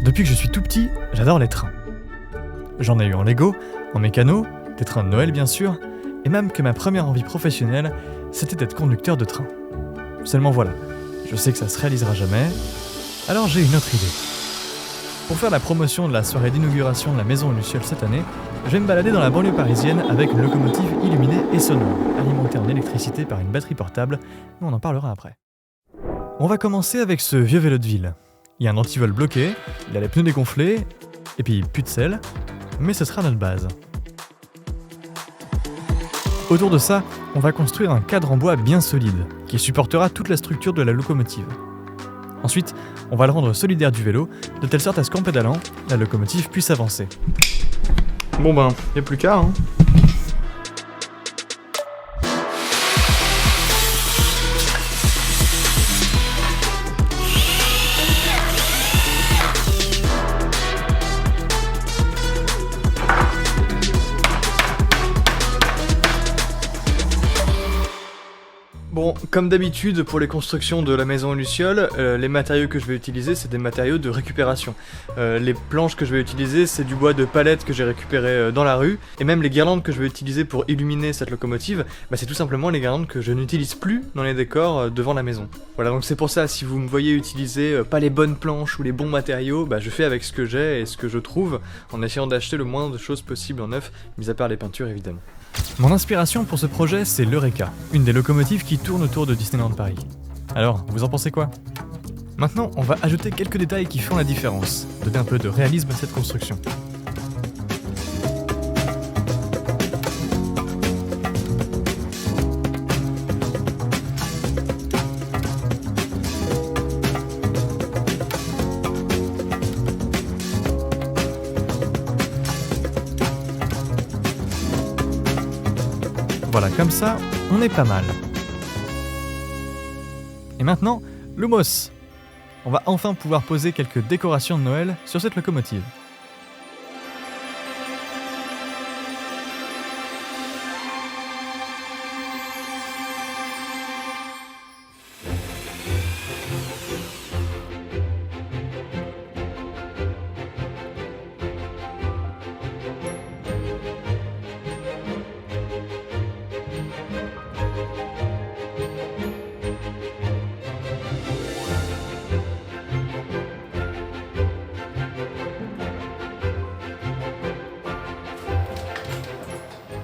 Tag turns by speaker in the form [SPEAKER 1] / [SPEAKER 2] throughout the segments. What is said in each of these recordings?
[SPEAKER 1] Depuis que je suis tout petit, j'adore les trains. J'en ai eu en Lego, en mécano, des trains de Noël bien sûr, et même que ma première envie professionnelle, c'était d'être conducteur de train. Seulement voilà, je sais que ça se réalisera jamais, alors j'ai une autre idée. Pour faire la promotion de la soirée d'inauguration de la Maison Luciole cette année, je vais me balader dans la banlieue parisienne avec une locomotive illuminée et sonore, alimentée en électricité par une batterie portable, mais on en parlera après. On va commencer avec ce vieux vélo de ville. Il y a un antivol bloqué, il a les pneus dégonflés, et puis plus de selle, mais ce sera notre base. Autour de ça, on va construire un cadre en bois bien solide, qui supportera toute la structure de la locomotive. Ensuite, on va le rendre solidaire du vélo, de telle sorte à ce qu'en pédalant, la locomotive puisse avancer.
[SPEAKER 2] Bon ben, y'a plus qu'à, hein. Bon, comme d'habitude pour les constructions de la maison Luciole, les matériaux que je vais utiliser c'est des matériaux de récupération. Les planches que je vais utiliser c'est du bois de palette que j'ai récupéré dans la rue, et même les guirlandes que je vais utiliser pour illuminer cette locomotive, c'est tout simplement les guirlandes que je n'utilise plus dans les décors devant la maison. Voilà, donc c'est pour ça, si vous me voyez utiliser pas les bonnes planches ou les bons matériaux, je fais avec ce que j'ai et ce que je trouve, en essayant d'acheter le moins de choses possible en neuf, mis à part les peintures évidemment.
[SPEAKER 1] Mon inspiration pour ce projet, c'est l'Eureka, une des locomotives qui tourne autour de Disneyland Paris. Alors, vous en pensez quoi ? Maintenant, on va ajouter quelques détails qui font la différence, donner un peu de réalisme à cette construction. Voilà, comme ça, on est pas mal. Et maintenant, Lumos. On va enfin pouvoir poser quelques décorations de Noël sur cette locomotive.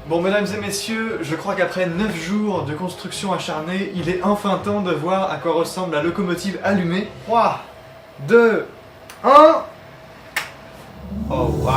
[SPEAKER 2] Bon, mesdames et messieurs, je crois qu'après 9 jours de construction acharnée, il est enfin temps de voir à quoi ressemble la locomotive allumée. 3, 2, 1... Oh, waouh!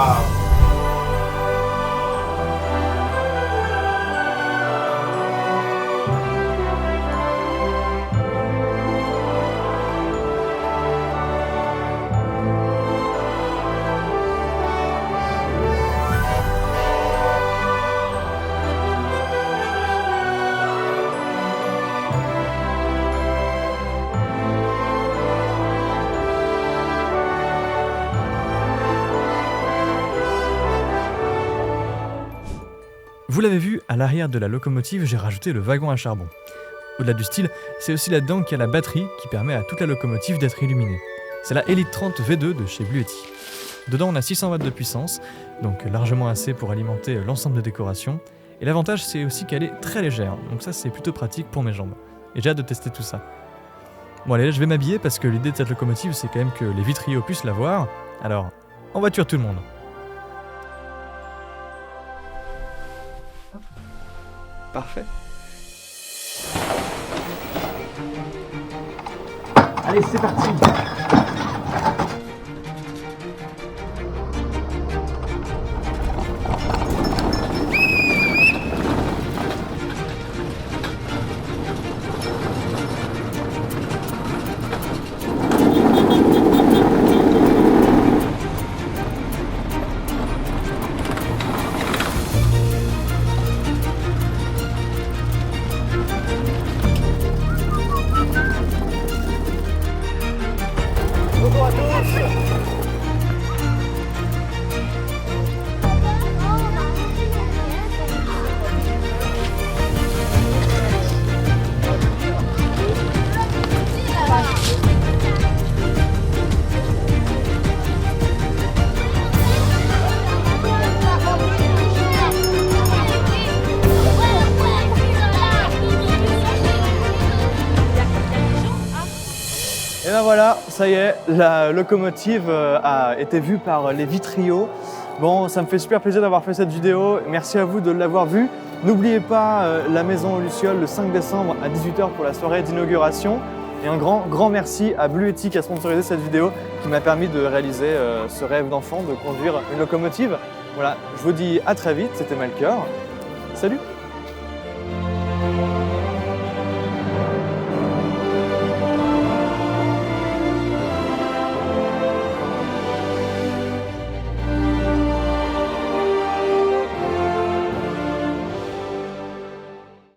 [SPEAKER 1] Vous l'avez vu, à l'arrière de la locomotive, j'ai rajouté le wagon à charbon. Au-delà du style, c'est aussi là-dedans qu'il y a la batterie qui permet à toute la locomotive d'être illuminée. C'est la Elite 30 V2 de chez Bluetti. Dedans, on a 600 watts de puissance, donc largement assez pour alimenter l'ensemble des décorations. Et l'avantage, c'est aussi qu'elle est très légère, donc ça c'est plutôt pratique pour mes jambes. Et j'ai hâte de tester tout ça. Bon allez, là je vais m'habiller parce que l'idée de cette locomotive, c'est quand même que les vitriaux puissent la voir. Alors, en voiture tout le monde.
[SPEAKER 2] Parfait.
[SPEAKER 3] Allez, c'est parti.
[SPEAKER 2] Et ben voilà, ça y est, la locomotive a été vue par les Vitriaux. Bon, ça me fait super plaisir d'avoir fait cette vidéo. Merci à vous de l'avoir vue. N'oubliez pas la maison aux Lucioles le 5 décembre à 18 h pour la soirée d'inauguration. Et un grand merci à Bluetti qui a sponsorisé cette vidéo, qui m'a permis de réaliser ce rêve d'enfant de conduire une locomotive. Voilà, je vous dis à très vite, c'était Melchior. Salut!